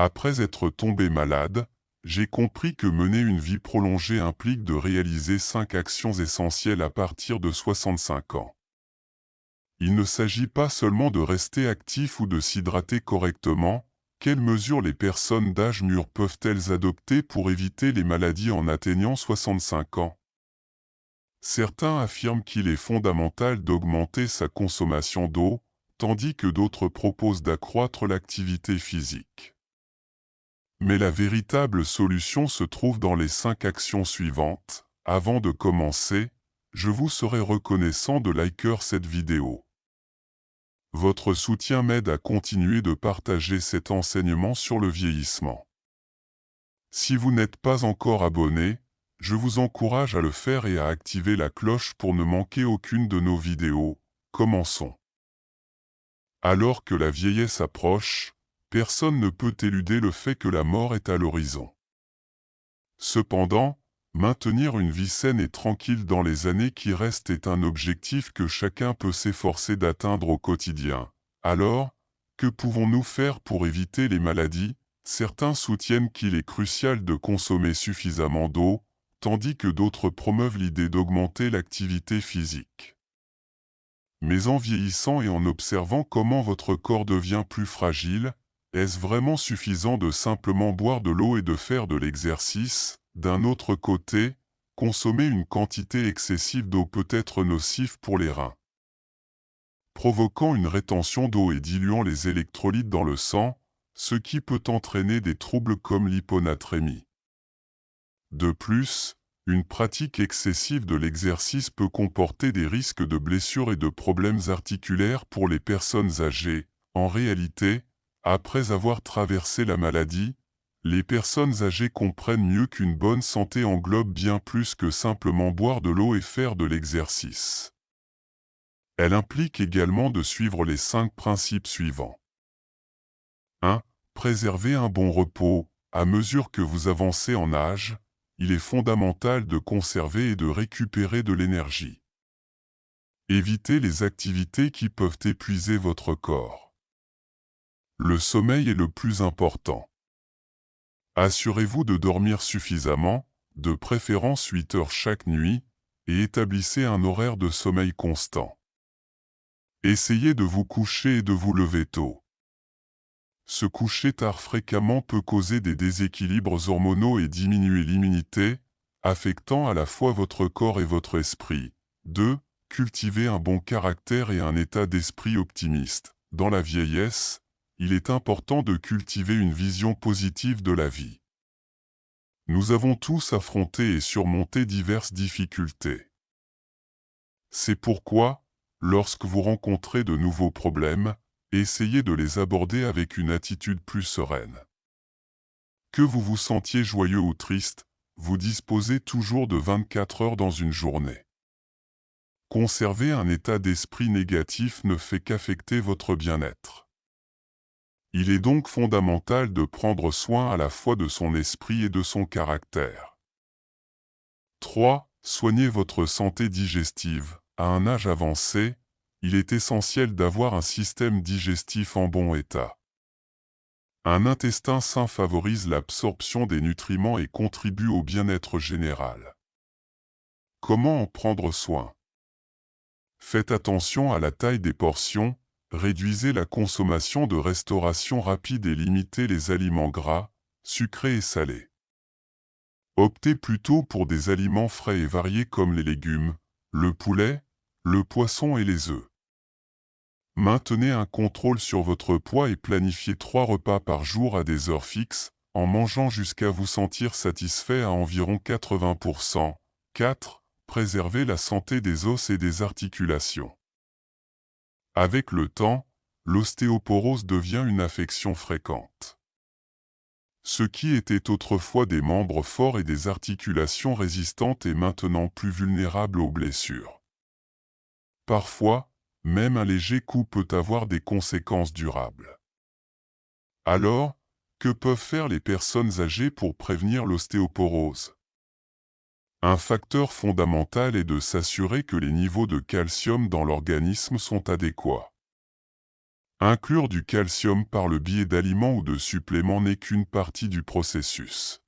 Après être tombé malade, j'ai compris que mener une vie prolongée implique de réaliser 5 actions essentielles à partir de 65 ans. Il ne s'agit pas seulement de rester actif ou de s'hydrater correctement. Quelles mesures les personnes d'âge mûr peuvent-elles adopter pour éviter les maladies en atteignant 65 ans? Certains affirment qu'il est fondamental d'augmenter sa consommation d'eau, tandis que d'autres proposent d'accroître l'activité physique. Mais la véritable solution se trouve dans les 5 actions suivantes. Avant de commencer, je vous serai reconnaissant de liker cette vidéo. Votre soutien m'aide à continuer de partager cet enseignement sur le vieillissement. Si vous n'êtes pas encore abonné, je vous encourage à le faire et à activer la cloche pour ne manquer aucune de nos vidéos. Commençons. Alors que la vieillesse approche, personne ne peut éluder le fait que la mort est à l'horizon. Cependant, maintenir une vie saine et tranquille dans les années qui restent est un objectif que chacun peut s'efforcer d'atteindre au quotidien. Alors, que pouvons-nous faire pour éviter les maladies? Certains soutiennent qu'il est crucial de consommer suffisamment d'eau, tandis que d'autres promeuvent l'idée d'augmenter l'activité physique. Mais en vieillissant et en observant comment votre corps devient plus fragile, est-ce vraiment suffisant de simplement boire de l'eau et de faire de l'exercice? D'un autre côté, consommer une quantité excessive d'eau peut être nocif pour les reins, provoquant une rétention d'eau et diluant les électrolytes dans le sang, ce qui peut entraîner des troubles comme l'hyponatrémie. De plus, une pratique excessive de l'exercice peut comporter des risques de blessures et de problèmes articulaires pour les personnes âgées. En réalité, après avoir traversé la maladie, les personnes âgées comprennent mieux qu'une bonne santé englobe bien plus que simplement boire de l'eau et faire de l'exercice. Elle implique également de suivre les 5 principes suivants. 1. Préserver un bon repos. À mesure que vous avancez en âge, il est fondamental de conserver et de récupérer de l'énergie. Évitez les activités qui peuvent épuiser votre corps. Le sommeil est le plus important. Assurez-vous de dormir suffisamment, de préférence 8 heures chaque nuit, et établissez un horaire de sommeil constant. Essayez de vous coucher et de vous lever tôt. Se coucher tard fréquemment peut causer des déséquilibres hormonaux et diminuer l'immunité, affectant à la fois votre corps et votre esprit. 2. Cultivez un bon caractère et un état d'esprit optimiste. Dans la vieillesse, il est important de cultiver une vision positive de la vie. Nous avons tous affronté et surmonté diverses difficultés. C'est pourquoi, lorsque vous rencontrez de nouveaux problèmes, essayez de les aborder avec une attitude plus sereine. Que vous vous sentiez joyeux ou triste, vous disposez toujours de 24 heures dans une journée. Conserver un état d'esprit négatif ne fait qu'affecter votre bien-être. Il est donc fondamental de prendre soin à la fois de son esprit et de son caractère. 3. Soignez votre santé digestive. À un âge avancé, il est essentiel d'avoir un système digestif en bon état. Un intestin sain favorise l'absorption des nutriments et contribue au bien-être général. Comment en prendre soin? Faites attention à la taille des portions, réduisez la consommation de restauration rapide et limitez les aliments gras, sucrés et salés. Optez plutôt pour des aliments frais et variés comme les légumes, le poulet, le poisson et les œufs. Maintenez un contrôle sur votre poids et planifiez 3 repas par jour à des heures fixes, en mangeant jusqu'à vous sentir satisfait à environ 80%. 4. Préservez la santé des os et des articulations. Avec le temps, l'ostéoporose devient une affection fréquente. Ce qui était autrefois des membres forts et des articulations résistantes est maintenant plus vulnérable aux blessures. Parfois, même un léger coup peut avoir des conséquences durables. Alors, que peuvent faire les personnes âgées pour prévenir l'ostéoporose? Un facteur fondamental est de s'assurer que les niveaux de calcium dans l'organisme sont adéquats. Inclure du calcium par le biais d'aliments ou de suppléments n'est qu'une partie du processus.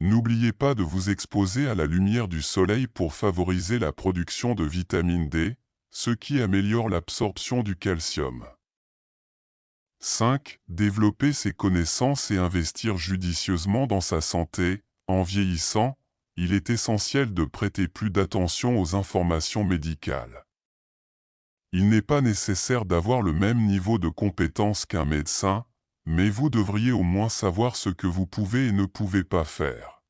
N'oubliez pas de vous exposer à la lumière du soleil pour favoriser la production de vitamine D, ce qui améliore l'absorption du calcium. 5. Développer ses connaissances et investir judicieusement dans sa santé. En vieillissant, il est essentiel de prêter plus d'attention aux informations médicales. Il n'est pas nécessaire d'avoir le même niveau de compétence qu'un médecin, mais vous devriez au moins savoir ce que vous pouvez et ne pouvez pas faire.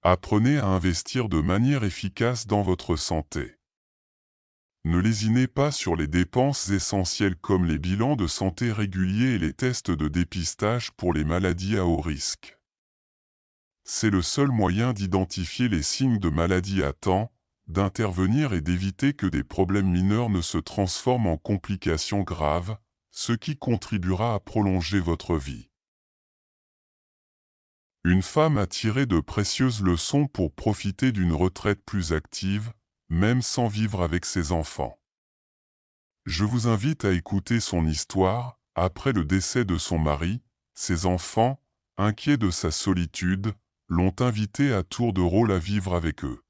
Apprenez à investir de manière efficace dans votre santé. Ne lésinez pas sur les dépenses essentielles comme les bilans de santé réguliers et les tests de dépistage pour les maladies à haut risque. C'est le seul moyen d'identifier les signes de maladie à temps, d'intervenir et d'éviter que des problèmes mineurs ne se transforment en complications graves, ce qui contribuera à prolonger votre vie. Une femme a tiré de précieuses leçons pour profiter d'une retraite plus active, même sans vivre avec ses enfants. Je vous invite à écouter son histoire. Après le décès de son mari, ses enfants, inquiets de sa solitude, l'ont invitée à tour de rôle à vivre avec eux.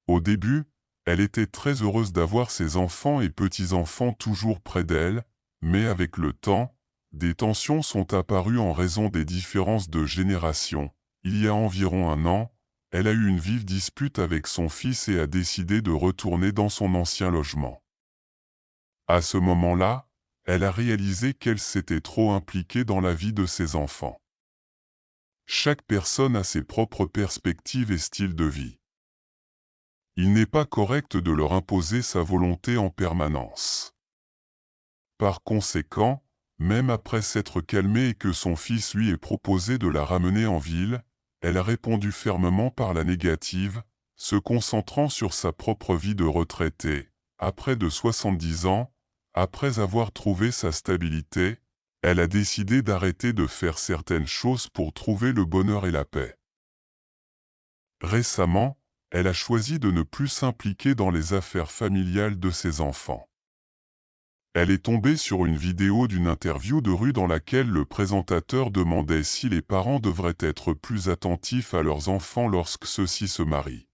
Au début, elle était très heureuse d'avoir ses enfants et petits-enfants toujours près d'elle, mais avec le temps, des tensions sont apparues en raison des différences de génération. Il y a environ 1 an, elle a eu une vive dispute avec son fils et a décidé de retourner dans son ancien logement. À ce moment-là, elle a réalisé qu'elle s'était trop impliquée dans la vie de ses enfants. Chaque personne a ses propres perspectives et styles de vie. Il n'est pas correct de leur imposer sa volonté en permanence. Par conséquent, même après s'être calmée et que son fils lui ait proposé de la ramener en ville, elle a répondu fermement par la négative, se concentrant sur sa propre vie de retraitée. À près de 70 ans, après avoir trouvé sa stabilité, elle a décidé d'arrêter de faire certaines choses pour trouver le bonheur et la paix. Récemment, elle a choisi de ne plus s'impliquer dans les affaires familiales de ses enfants. Elle est tombée sur une vidéo d'une interview de rue dans laquelle le présentateur demandait si les parents devraient être plus attentifs à leurs enfants lorsque ceux-ci se marient.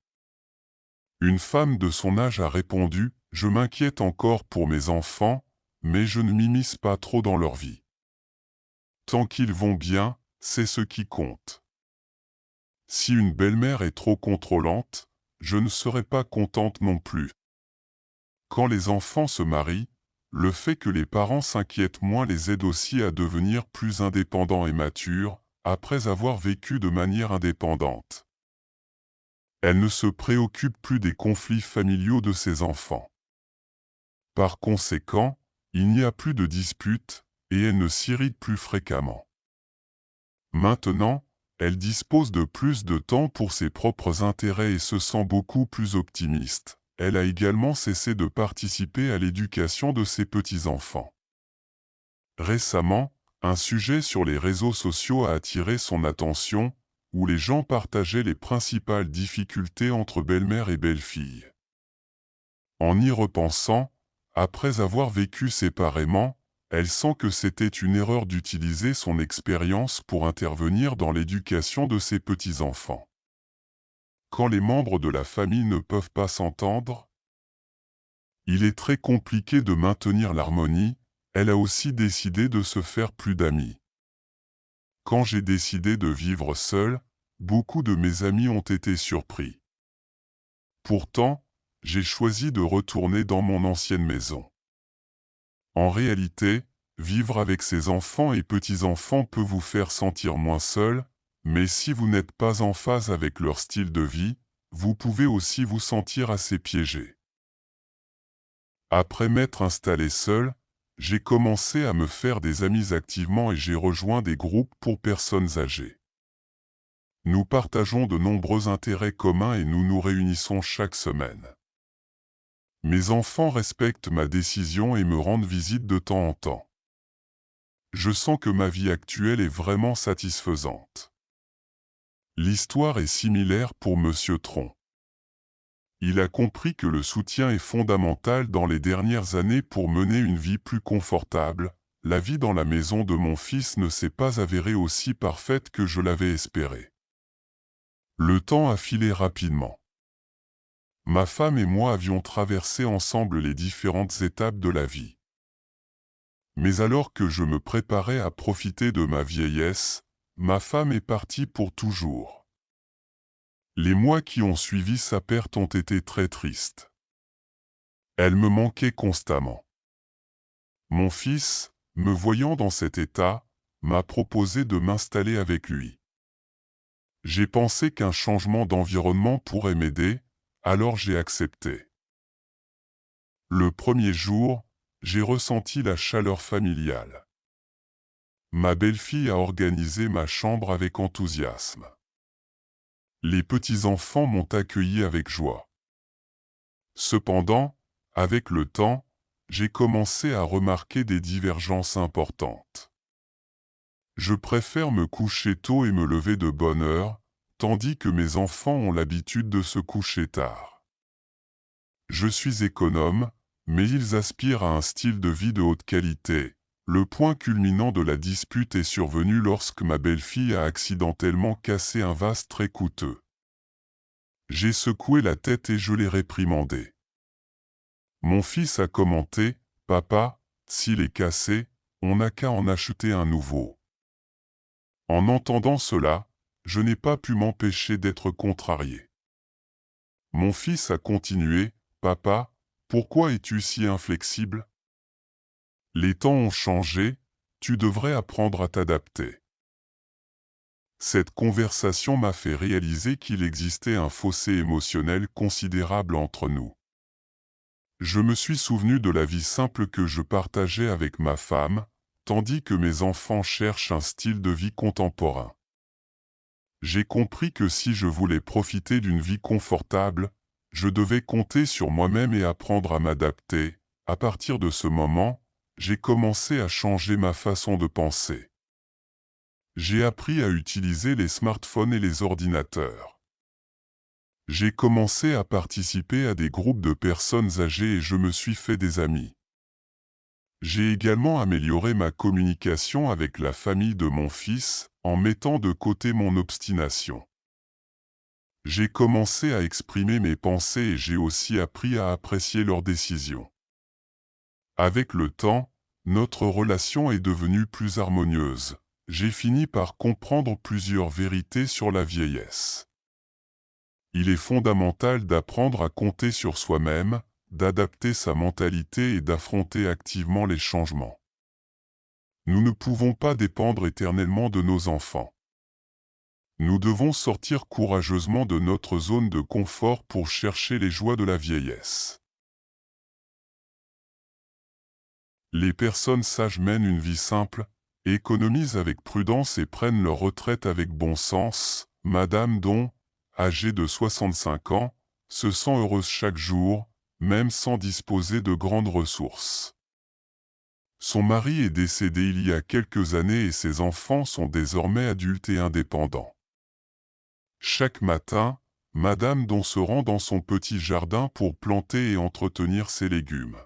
Une femme de son âge a répondu « Je m'inquiète encore pour mes enfants, mais je ne m'immisce pas trop dans leur vie. Tant qu'ils vont bien, c'est ce qui compte. Si une belle-mère est trop contrôlante, je ne serai pas contente non plus. » Quand les enfants se marient, le fait que les parents s'inquiètent moins les aide aussi à devenir plus indépendants et matures, après avoir vécu de manière indépendante. Elle ne se préoccupe plus des conflits familiaux de ses enfants. Par conséquent, il n'y a plus de disputes, et elle ne s'irrite plus fréquemment. Maintenant, elle dispose de plus de temps pour ses propres intérêts et se sent beaucoup plus optimiste. Elle a également cessé de participer à l'éducation de ses petits-enfants. Récemment, un sujet sur les réseaux sociaux a attiré son attention, où les gens partageaient les principales difficultés entre belle-mère et belle-fille. En y repensant, après avoir vécu séparément, elle sent que c'était une erreur d'utiliser son expérience pour intervenir dans l'éducation de ses petits-enfants. Quand les membres de la famille ne peuvent pas s'entendre, il est très compliqué de maintenir l'harmonie. Elle a aussi décidé de se faire plus d'amis. Quand j'ai décidé de vivre seul, beaucoup de mes amis ont été surpris. Pourtant, j'ai choisi de retourner dans mon ancienne maison. En réalité, vivre avec ses enfants et petits-enfants peut vous faire sentir moins seul, mais si vous n'êtes pas en phase avec leur style de vie, vous pouvez aussi vous sentir assez piégé. Après m'être installé seul, j'ai commencé à me faire des amis activement et j'ai rejoint des groupes pour personnes âgées. Nous partageons de nombreux intérêts communs et nous nous réunissons chaque semaine. Mes enfants respectent ma décision et me rendent visite de temps en temps. Je sens que ma vie actuelle est vraiment satisfaisante. L'histoire est similaire pour Monsieur Tron. Il a compris que le soutien est fondamental dans les dernières années pour mener une vie plus confortable. La vie dans la maison de mon fils ne s'est pas avérée aussi parfaite que je l'avais espéré. Le temps a filé rapidement. Ma femme et moi avions traversé ensemble les différentes étapes de la vie. Mais alors que je me préparais à profiter de ma vieillesse, ma femme est partie pour toujours. Les mois qui ont suivi sa perte ont été très tristes. Elle me manquait constamment. Mon fils, me voyant dans cet état, m'a proposé de m'installer avec lui. J'ai pensé qu'un changement d'environnement pourrait m'aider, alors j'ai accepté. Le premier jour, j'ai ressenti la chaleur familiale. Ma belle-fille a organisé ma chambre avec enthousiasme. Les petits-enfants m'ont accueilli avec joie. Cependant, avec le temps, j'ai commencé à remarquer des divergences importantes. Je préfère me coucher tôt et me lever de bonne heure, tandis que mes enfants ont l'habitude de se coucher tard. Je suis économe, mais ils aspirent à un style de vie de haute qualité. Le point culminant de la dispute est survenu lorsque ma belle-fille a accidentellement cassé un vase très coûteux. J'ai secoué la tête et je l'ai réprimandé. Mon fils a commenté, « Papa, s'il est cassé, on n'a qu'à en acheter un nouveau. » En entendant cela, je n'ai pas pu m'empêcher d'être contrarié. Mon fils a continué, « Papa, pourquoi es-tu si inflexible? Les temps ont changé, tu devrais apprendre à t'adapter. » Cette conversation m'a fait réaliser qu'il existait un fossé émotionnel considérable entre nous. Je me suis souvenu de la vie simple que je partageais avec ma femme, tandis que mes enfants cherchent un style de vie contemporain. J'ai compris que si je voulais profiter d'une vie confortable, je devais compter sur moi-même et apprendre à m'adapter. À partir de ce moment, j'ai commencé à changer ma façon de penser. J'ai appris à utiliser les smartphones et les ordinateurs. J'ai commencé à participer à des groupes de personnes âgées et je me suis fait des amis. J'ai également amélioré ma communication avec la famille de mon fils, en mettant de côté mon obstination. J'ai commencé à exprimer mes pensées et j'ai aussi appris à apprécier leurs décisions. Avec le temps, notre relation est devenue plus harmonieuse. J'ai fini par comprendre plusieurs vérités sur la vieillesse. Il est fondamental d'apprendre à compter sur soi-même, d'adapter sa mentalité et d'affronter activement les changements. Nous ne pouvons pas dépendre éternellement de nos enfants. Nous devons sortir courageusement de notre zone de confort pour chercher les joies de la vieillesse. Les personnes sages mènent une vie simple, économisent avec prudence et prennent leur retraite avec bon sens. Madame Don, âgée de 65 ans, se sent heureuse chaque jour, même sans disposer de grandes ressources. Son mari est décédé il y a quelques années et ses enfants sont désormais adultes et indépendants. Chaque matin, Madame Don se rend dans son petit jardin pour planter et entretenir ses légumes.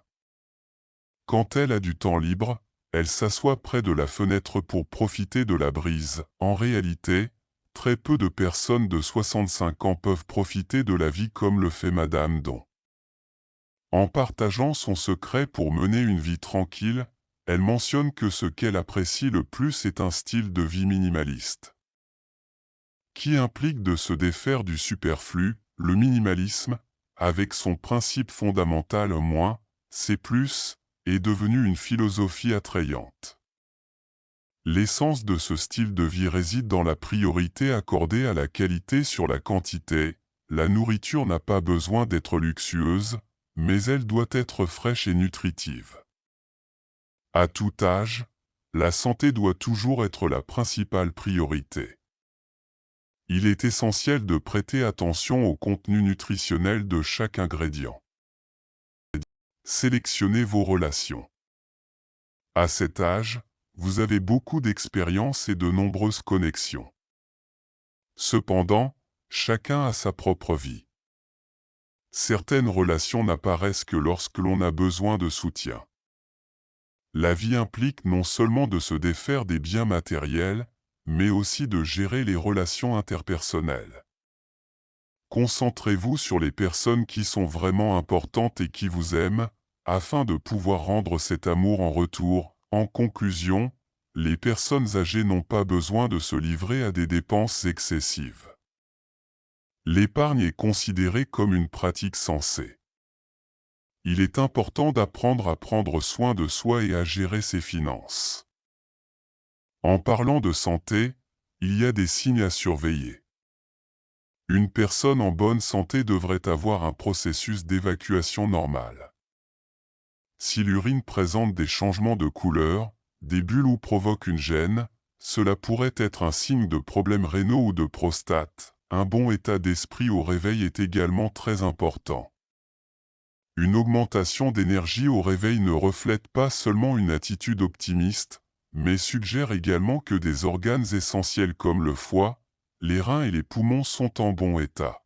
Quand elle a du temps libre, elle s'assoit près de la fenêtre pour profiter de la brise. En réalité, très peu de personnes de 65 ans peuvent profiter de la vie comme le fait Madame Don. En partageant son secret pour mener une vie tranquille, elle mentionne que ce qu'elle apprécie le plus est un style de vie minimaliste, qui implique de se défaire du superflu. Le minimalisme, avec son principe fondamental moins, c'est plus, est devenu une philosophie attrayante. L'essence de ce style de vie réside dans la priorité accordée à la qualité sur la quantité. La nourriture n'a pas besoin d'être luxueuse, mais elle doit être fraîche et nutritive. À tout âge, la santé doit toujours être la principale priorité. Il est essentiel de prêter attention au contenu nutritionnel de chaque ingrédient. Sélectionnez vos relations. À cet âge, vous avez beaucoup d'expérience et de nombreuses connexions. Cependant, chacun a sa propre vie. Certaines relations n'apparaissent que lorsque l'on a besoin de soutien. La vie implique non seulement de se défaire des biens matériels, mais aussi de gérer les relations interpersonnelles. Concentrez-vous sur les personnes qui sont vraiment importantes et qui vous aiment, afin de pouvoir rendre cet amour en retour. En conclusion, les personnes âgées n'ont pas besoin de se livrer à des dépenses excessives. L'épargne est considérée comme une pratique sensée. Il est important d'apprendre à prendre soin de soi et à gérer ses finances. En parlant de santé, il y a des signes à surveiller. Une personne en bonne santé devrait avoir un processus d'évacuation normal. Si l'urine présente des changements de couleur, des bulles ou provoque une gêne, cela pourrait être un signe de problèmes rénaux ou de prostate. Un bon état d'esprit au réveil est également très important. Une augmentation d'énergie au réveil ne reflète pas seulement une attitude optimiste, mais suggère également que des organes essentiels comme le foie, les reins et les poumons sont en bon état.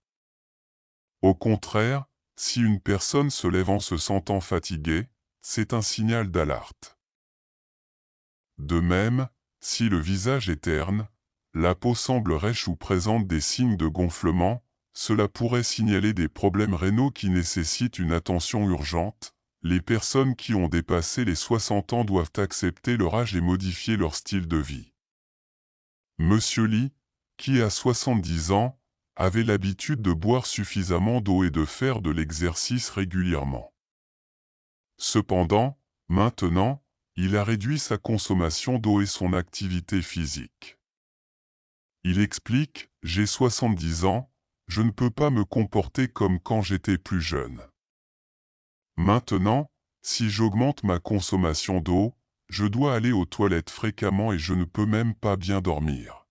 Au contraire, si une personne se lève en se sentant fatiguée, c'est un signal d'alerte. De même, si le visage est terne, la peau semble rêche ou présente des signes de gonflement, cela pourrait signaler des problèmes rénaux qui nécessitent une attention urgente. Les personnes qui ont dépassé les 60 ans doivent accepter leur âge et modifier leur style de vie. Monsieur Lee, qui a 70 ans, avait l'habitude de boire suffisamment d'eau et de faire de l'exercice régulièrement. Cependant, maintenant, il a réduit sa consommation d'eau et son activité physique. Il explique « J'ai 70 ans, je ne peux pas me comporter comme quand j'étais plus jeune. Maintenant, si j'augmente ma consommation d'eau, je dois aller aux toilettes fréquemment et je ne peux même pas bien dormir.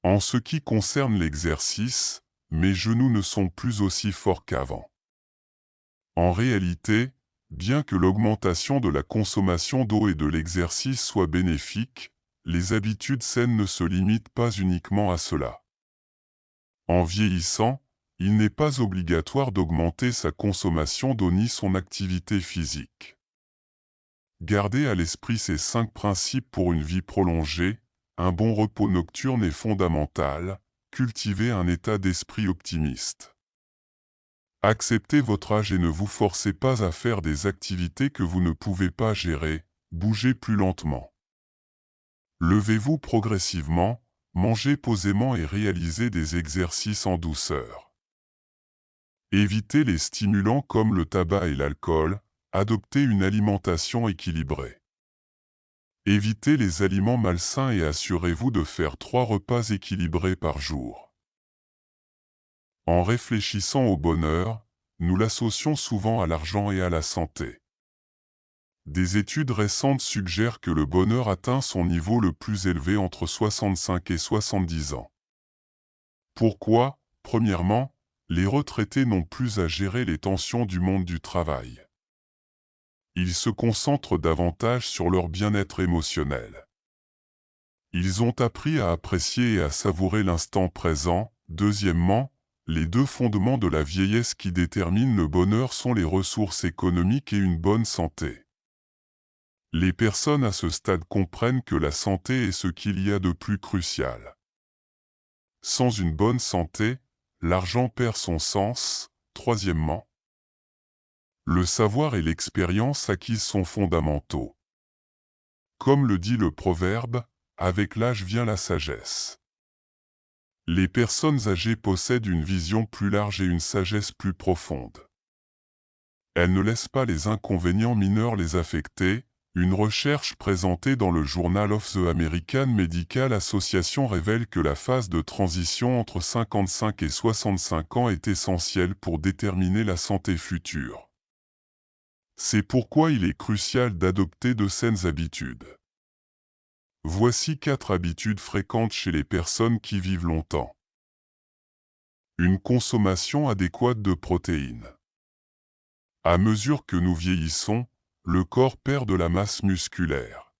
En ce qui concerne l'exercice, mes genoux ne sont plus aussi forts qu'avant. » En réalité, bien que l'augmentation de la consommation d'eau et de l'exercice soit bénéfique, les habitudes saines ne se limitent pas uniquement à cela. En vieillissant, il n'est pas obligatoire d'augmenter sa consommation d'eau ni son activité physique. Gardez à l'esprit ces 5 principes pour une vie prolongée. Un bon repos nocturne est fondamental. Cultivez un état d'esprit optimiste. Acceptez votre âge et ne vous forcez pas à faire des activités que vous ne pouvez pas gérer. Bougez plus lentement. Levez-vous progressivement, mangez posément et réalisez des exercices en douceur. Évitez les stimulants comme le tabac et l'alcool, adoptez une alimentation équilibrée. Évitez les aliments malsains et assurez-vous de faire 3 repas équilibrés par jour. En réfléchissant au bonheur, nous l'associons souvent à l'argent et à la santé. Des études récentes suggèrent que le bonheur atteint son niveau le plus élevé entre 65 et 70 ans. Pourquoi? Premièrement, les retraités n'ont plus à gérer les tensions du monde du travail. Ils se concentrent davantage sur leur bien-être émotionnel. Ils ont appris à apprécier et à savourer l'instant présent. Deuxièmement, les 2 fondements de la vieillesse qui déterminent le bonheur sont les ressources économiques et une bonne santé. Les personnes à ce stade comprennent que la santé est ce qu'il y a de plus crucial. Sans une bonne santé, l'argent perd son sens. Troisièmement, le savoir et l'expérience acquises sont fondamentaux. Comme le dit le proverbe, avec l'âge vient la sagesse. Les personnes âgées possèdent une vision plus large et une sagesse plus profonde. Elles ne laissent pas les inconvénients mineurs les affecter. Une recherche présentée dans le Journal of the American Medical Association révèle que la phase de transition entre 55 et 65 ans est essentielle pour déterminer la santé future. C'est pourquoi il est crucial d'adopter de saines habitudes. Voici 4 habitudes fréquentes chez les personnes qui vivent longtemps. Une consommation adéquate de protéines. À mesure que nous vieillissons, le corps perd de la masse musculaire.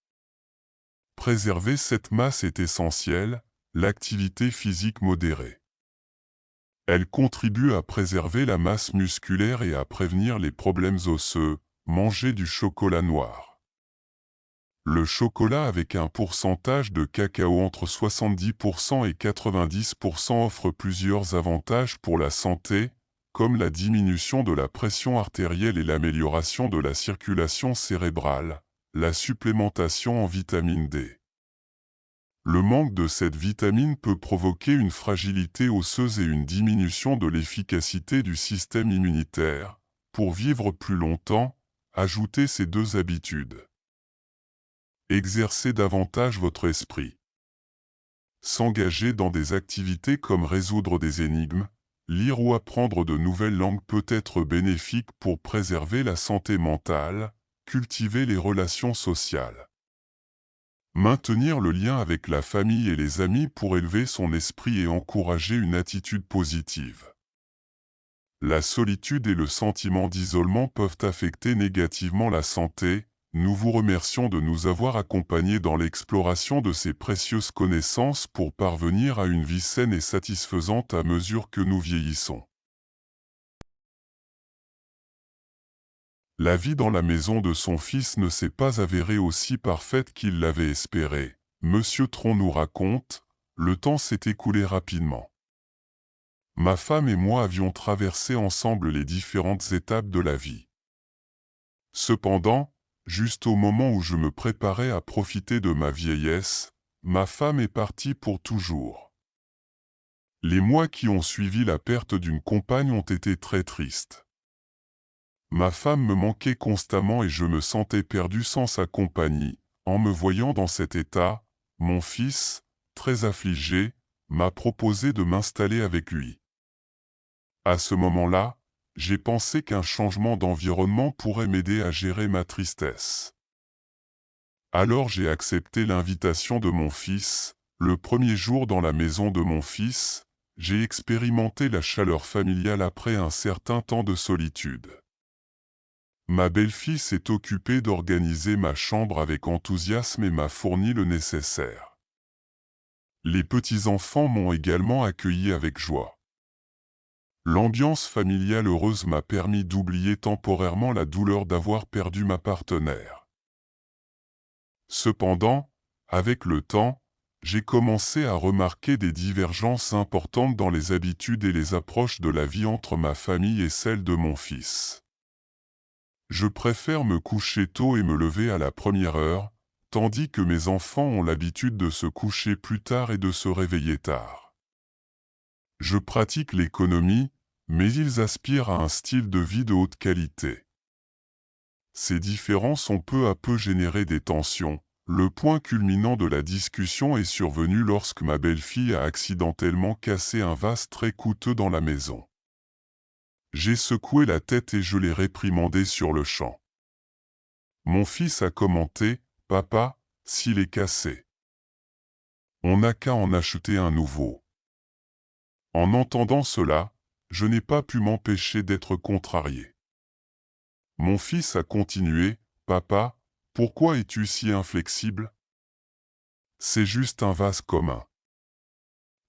Préserver cette masse est essentiel, l'activité physique modérée. Elle contribue à préserver la masse musculaire et à prévenir les problèmes osseux. Manger du chocolat noir. Le chocolat avec un pourcentage de cacao entre 70% et 90% offre plusieurs avantages pour la santé, comme la diminution de la pression artérielle et l'amélioration de la circulation cérébrale, la supplémentation en vitamine D. Le manque de cette vitamine peut provoquer une fragilité osseuse et une diminution de l'efficacité du système immunitaire. Pour vivre plus longtemps, ajoutez ces deux habitudes. Exercez davantage votre esprit. S'engager dans des activités comme résoudre des énigmes, lire ou apprendre de nouvelles langues peut être bénéfique pour préserver la santé mentale, cultiver les relations sociales. Maintenir le lien avec la famille et les amis pour élever son esprit et encourager une attitude positive. La solitude et le sentiment d'isolement peuvent affecter négativement la santé. Nous vous remercions de nous avoir accompagnés dans l'exploration de ces précieuses connaissances pour parvenir à une vie saine et satisfaisante à mesure que nous vieillissons. La vie dans la maison de son fils ne s'est pas avérée aussi parfaite qu'il l'avait espéré. Monsieur Tron nous raconte, le temps s'est écoulé rapidement. Ma femme et moi avions traversé ensemble les différentes étapes de la vie. Cependant, juste au moment où je me préparais à profiter de ma vieillesse, ma femme est partie pour toujours. Les mois qui ont suivi la perte d'une compagne ont été très tristes. Ma femme me manquait constamment et je me sentais perdu sans sa compagnie. En me voyant dans cet état, mon fils, très affligé, m'a proposé de m'installer avec lui. À ce moment-là, j'ai pensé qu'un changement d'environnement pourrait m'aider à gérer ma tristesse. Alors j'ai accepté l'invitation de mon fils. Le premier jour dans la maison de mon fils, j'ai expérimenté la chaleur familiale après un certain temps de solitude. Ma belle-fille s'est occupée d'organiser ma chambre avec enthousiasme et m'a fourni le nécessaire. Les petits-enfants m'ont également accueilli avec joie. L'ambiance familiale heureuse m'a permis d'oublier temporairement la douleur d'avoir perdu ma partenaire. Cependant, avec le temps, j'ai commencé à remarquer des divergences importantes dans les habitudes et les approches de la vie entre ma famille et celle de mon fils. Je préfère me coucher tôt et me lever à la première heure, tandis que mes enfants ont l'habitude de se coucher plus tard et de se réveiller tard. Je pratique l'économie, mais ils aspirent à un style de vie de haute qualité. Ces différences ont peu à peu généré des tensions. Le point culminant de la discussion est survenu lorsque ma belle-fille a accidentellement cassé un vase très coûteux dans la maison. J'ai secoué la tête et je l'ai réprimandé sur le champ. Mon fils a commenté, « Papa, s'il est cassé, on n'a qu'à en acheter un nouveau. » En entendant cela, je n'ai pas pu m'empêcher d'être contrarié. Mon fils a continué, « Papa, pourquoi es-tu si inflexible? C'est juste un vase commun.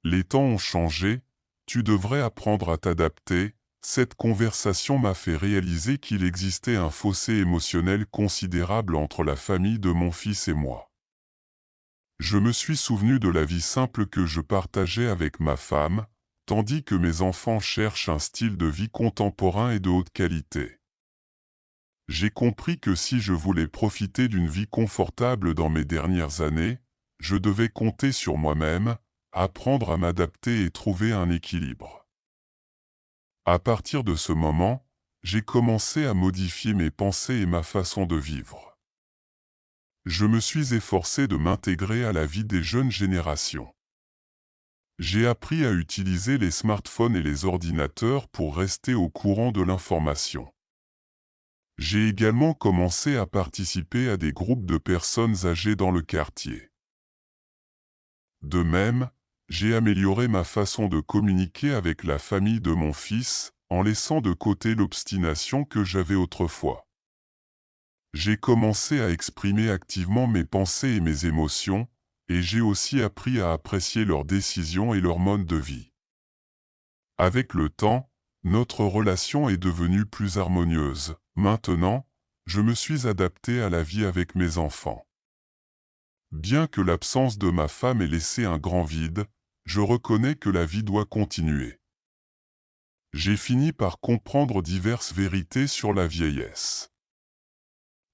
Les temps ont changé, tu devrais apprendre à t'adapter. » Cette conversation m'a fait réaliser qu'il existait un fossé émotionnel considérable entre la famille de mon fils et moi. Je me suis souvenu de la vie simple que je partageais avec ma femme, tandis que mes enfants cherchent un style de vie contemporain et de haute qualité. J'ai compris que si je voulais profiter d'une vie confortable dans mes dernières années, je devais compter sur moi-même, apprendre à m'adapter et trouver un équilibre. À partir de ce moment, j'ai commencé à modifier mes pensées et ma façon de vivre. Je me suis efforcé de m'intégrer à la vie des jeunes générations. J'ai appris à utiliser les smartphones et les ordinateurs pour rester au courant de l'information. J'ai également commencé à participer à des groupes de personnes âgées dans le quartier. De même, j'ai amélioré ma façon de communiquer avec la famille de mon fils, en laissant de côté l'obstination que j'avais autrefois. J'ai commencé à exprimer activement mes pensées et mes émotions, et j'ai aussi appris à apprécier leurs décisions et leur mode de vie. Avec le temps, notre relation est devenue plus harmonieuse. Maintenant, je me suis adapté à la vie avec mes enfants. Bien que l'absence de ma femme ait laissé un grand vide, je reconnais que la vie doit continuer. J'ai fini par comprendre diverses vérités sur la vieillesse.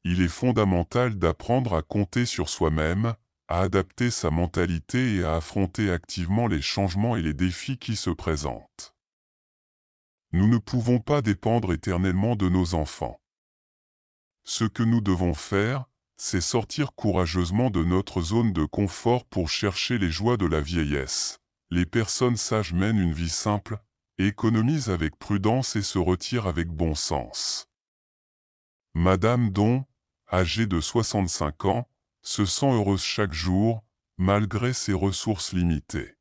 Il est fondamental d'apprendre à compter sur soi-même, à adapter sa mentalité et à affronter activement les changements et les défis qui se présentent. Nous ne pouvons pas dépendre éternellement de nos enfants. Ce que nous devons faire, c'est sortir courageusement de notre zone de confort pour chercher les joies de la vieillesse. Les personnes sages mènent une vie simple, économisent avec prudence et se retirent avec bon sens. Madame Don, âgée de 65 ans, se sent heureuse chaque jour, malgré ses ressources limitées.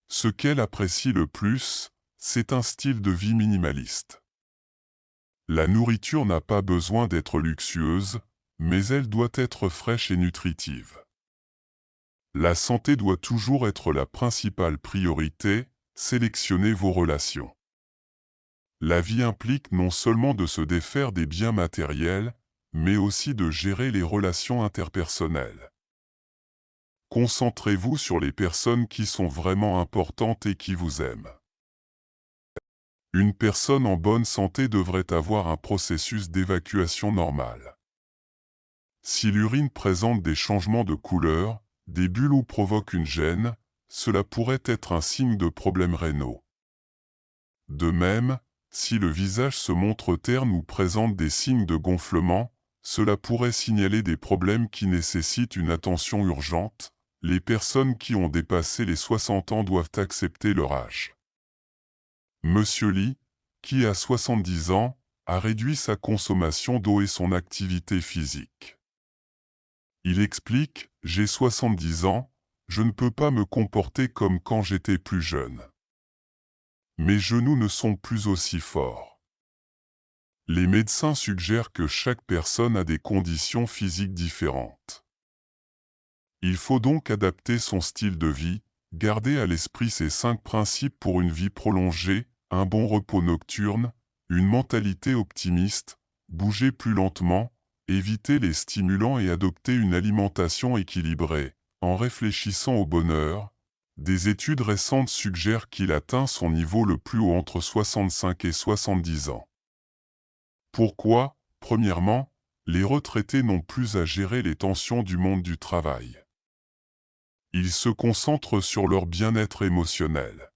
Ce qu'elle apprécie le plus, c'est un style de vie minimaliste. La nourriture n'a pas besoin d'être luxueuse, mais elle doit être fraîche et nutritive. La santé doit toujours être la principale priorité, sélectionnez vos relations. La vie implique non seulement de se défaire des biens matériels, mais aussi de gérer les relations interpersonnelles. Concentrez-vous sur les personnes qui sont vraiment importantes et qui vous aiment. Une personne en bonne santé devrait avoir un processus d'évacuation normal. Si l'urine présente des changements de couleur, des bulles ou provoque une gêne, cela pourrait être un signe de problèmes rénaux. De même, si le visage se montre terne ou présente des signes de gonflement, cela pourrait signaler des problèmes qui nécessitent une attention urgente. Les personnes qui ont dépassé les 60 ans doivent accepter leur âge. Monsieur Lee, qui a 70 ans, a réduit sa consommation d'eau et son activité physique. Il explique « J'ai 70 ans, je ne peux pas me comporter comme quand j'étais plus jeune. Mes genoux ne sont plus aussi forts. » Les médecins suggèrent que chaque personne a des conditions physiques différentes. Il faut donc adapter son style de vie, garder à l'esprit ces 5 principes pour une vie prolongée, un bon repos nocturne, une mentalité optimiste, bouger plus lentement, éviter les stimulants et adopter une alimentation équilibrée. En réfléchissant au bonheur, des études récentes suggèrent qu'il atteint son niveau le plus haut entre 65 et 70 ans. Pourquoi? Premièrement, les retraités n'ont plus à gérer les tensions du monde du travail. Ils se concentrent sur leur bien-être émotionnel.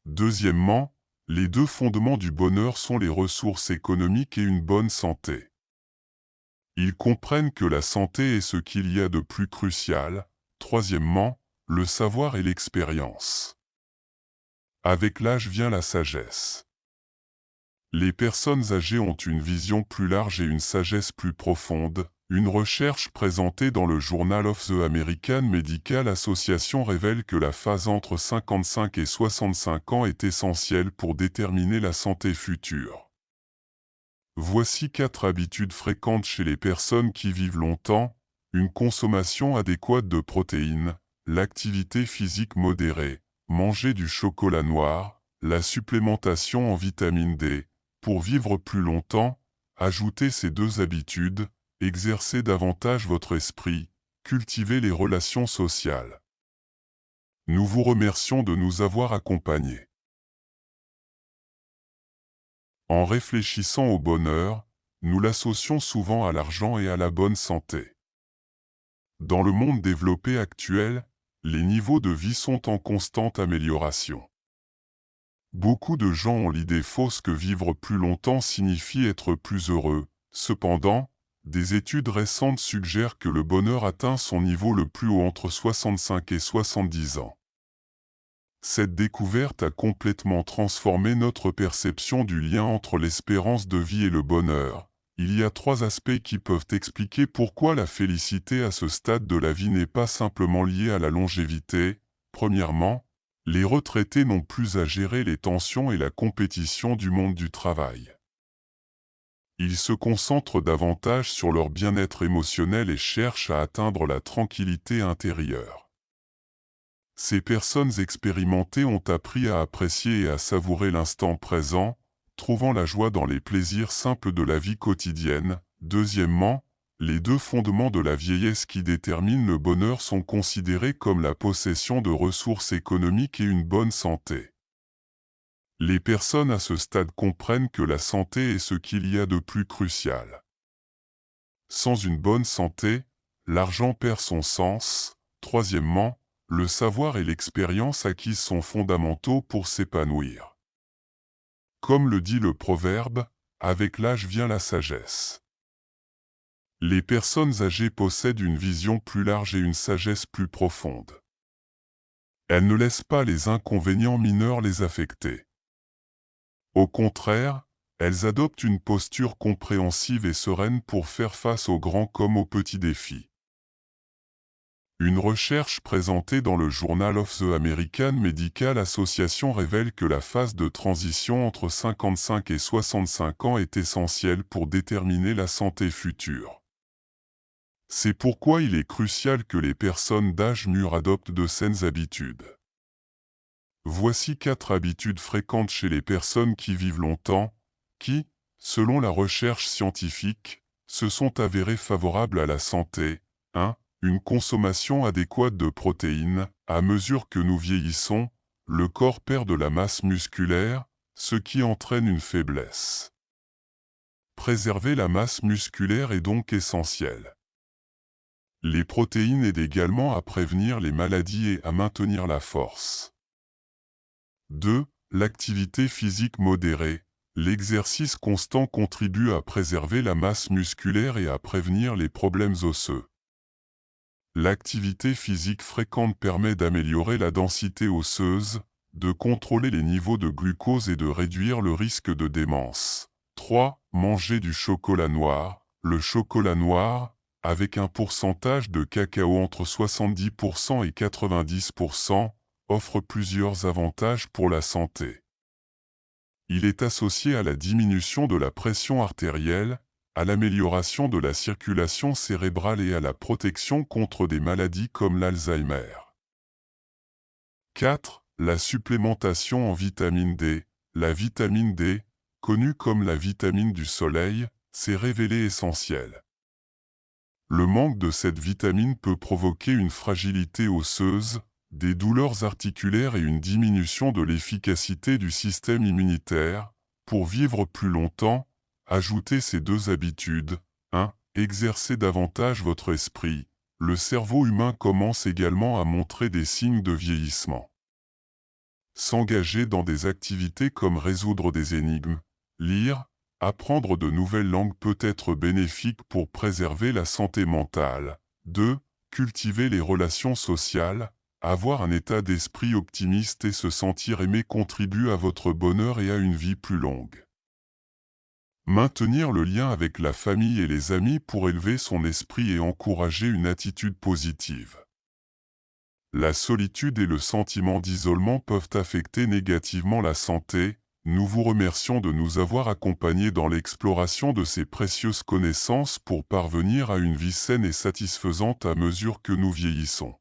Deuxièmement, les 2 fondements du bonheur sont les ressources économiques et une bonne santé. Ils comprennent que la santé est ce qu'il y a de plus crucial. Troisièmement, le savoir et l'expérience. Avec l'âge vient la sagesse. Les personnes âgées ont une vision plus large et une sagesse plus profonde. Une recherche présentée dans le Journal of the American Medical Association révèle que la phase entre 55 et 65 ans est essentielle pour déterminer la santé future. Voici 4 habitudes fréquentes chez les personnes qui vivent longtemps: une consommation adéquate de protéines, l'activité physique modérée, manger du chocolat noir, la supplémentation en vitamine D. Pour vivre plus longtemps, ajoutez ces 2 habitudes: exercez davantage votre esprit, cultivez les relations sociales. Nous vous remercions de nous avoir accompagnés. En réfléchissant au bonheur, nous l'associons souvent à l'argent et à la bonne santé. Dans le monde développé actuel, les niveaux de vie sont en constante amélioration. Beaucoup de gens ont l'idée fausse que vivre plus longtemps signifie être plus heureux. Cependant, des études récentes suggèrent que le bonheur atteint son niveau le plus haut entre 65 et 70 ans. Cette découverte a complètement transformé notre perception du lien entre l'espérance de vie et le bonheur. Il y a 3 aspects qui peuvent expliquer pourquoi la félicité à ce stade de la vie n'est pas simplement liée à la longévité. Premièrement, les retraités n'ont plus à gérer les tensions et la compétition du monde du travail. Ils se concentrent davantage sur leur bien-être émotionnel et cherchent à atteindre la tranquillité intérieure. Ces personnes expérimentées ont appris à apprécier et à savourer l'instant présent, trouvant la joie dans les plaisirs simples de la vie quotidienne. Deuxièmement, les deux fondements de la vieillesse qui déterminent le bonheur sont considérés comme la possession de ressources économiques et une bonne santé. Les personnes à ce stade comprennent que la santé est ce qu'il y a de plus crucial. Sans une bonne santé, l'argent perd son sens. Troisièmement, le savoir et l'expérience acquises sont fondamentaux pour s'épanouir. Comme le dit le proverbe, avec l'âge vient la sagesse. Les personnes âgées possèdent une vision plus large et une sagesse plus profonde. Elles ne laissent pas les inconvénients mineurs les affecter. Au contraire, elles adoptent une posture compréhensive et sereine pour faire face aux grands comme aux petits défis. Une recherche présentée dans le Journal of the American Medical Association révèle que la phase de transition entre 55 et 65 ans est essentielle pour déterminer la santé future. C'est pourquoi il est crucial que les personnes d'âge mûr adoptent de saines habitudes. Voici 4 habitudes fréquentes chez les personnes qui vivent longtemps, qui, selon la recherche scientifique, se sont avérées favorables à la santé. 1. Une consommation adéquate de protéines. À mesure que nous vieillissons, le corps perd de la masse musculaire, ce qui entraîne une faiblesse. Préserver la masse musculaire est donc essentiel. Les protéines aident également à prévenir les maladies et à maintenir la force. 2. L'activité physique modérée. L'exercice constant contribue à préserver la masse musculaire et à prévenir les problèmes osseux. L'activité physique fréquente permet d'améliorer la densité osseuse, de contrôler les niveaux de glucose et de réduire le risque de démence. 3. Manger du chocolat noir. Le chocolat noir, avec un pourcentage de cacao entre 70% et 90%, offre plusieurs avantages pour la santé. Il est associé à la diminution de la pression artérielle, à l'amélioration de la circulation cérébrale et à la protection contre des maladies comme l'Alzheimer. 4. La supplémentation en vitamine D. La vitamine D, connue comme la vitamine du soleil, s'est révélée essentielle. Le manque de cette vitamine peut provoquer une fragilité osseuse, des douleurs articulaires et une diminution de l'efficacité du système immunitaire. Pour vivre plus longtemps, ajoutez ces 2 habitudes. 1. Exercez davantage votre esprit. Le cerveau humain commence également à montrer des signes de vieillissement. S'engager dans des activités comme résoudre des énigmes, lire, apprendre de nouvelles langues peut être bénéfique pour préserver la santé mentale. 2. Cultiver les relations sociales. Avoir un état d'esprit optimiste et se sentir aimé contribue à votre bonheur et à une vie plus longue. Maintenir le lien avec la famille et les amis pour élever son esprit et encourager une attitude positive. La solitude et le sentiment d'isolement peuvent affecter négativement la santé. Nous vous remercions de nous avoir accompagnés dans l'exploration de ces précieuses connaissances pour parvenir à une vie saine et satisfaisante à mesure que nous vieillissons.